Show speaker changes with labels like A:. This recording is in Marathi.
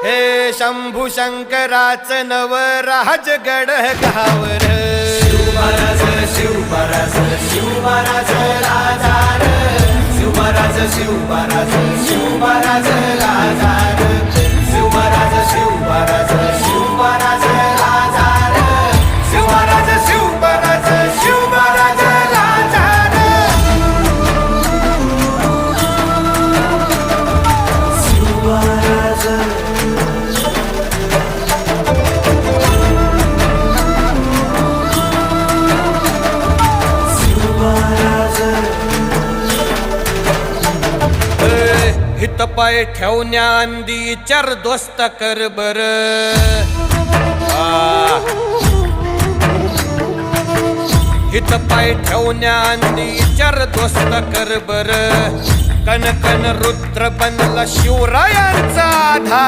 A: हे शंभू शंकराचं नवराज गड गावर
B: शिवमहाराज शिवमहाराज शिवमहाराज राजार शिवमहाराज शिवमहाराज शिवमहाराज राजार शिवमहाराज शिवमहाराज शिवमहाराज राजार शिवमहाराज शिवमहाराज शिवमहाराज राजार शिवमहाराज
A: हित पाय ठेवण्याआंदी चार दोस्त कर बर हित पाय ठेवण्याआंदी चार दोस्त कर बर कन कन रुद्र बनला शिवरायांचा आधार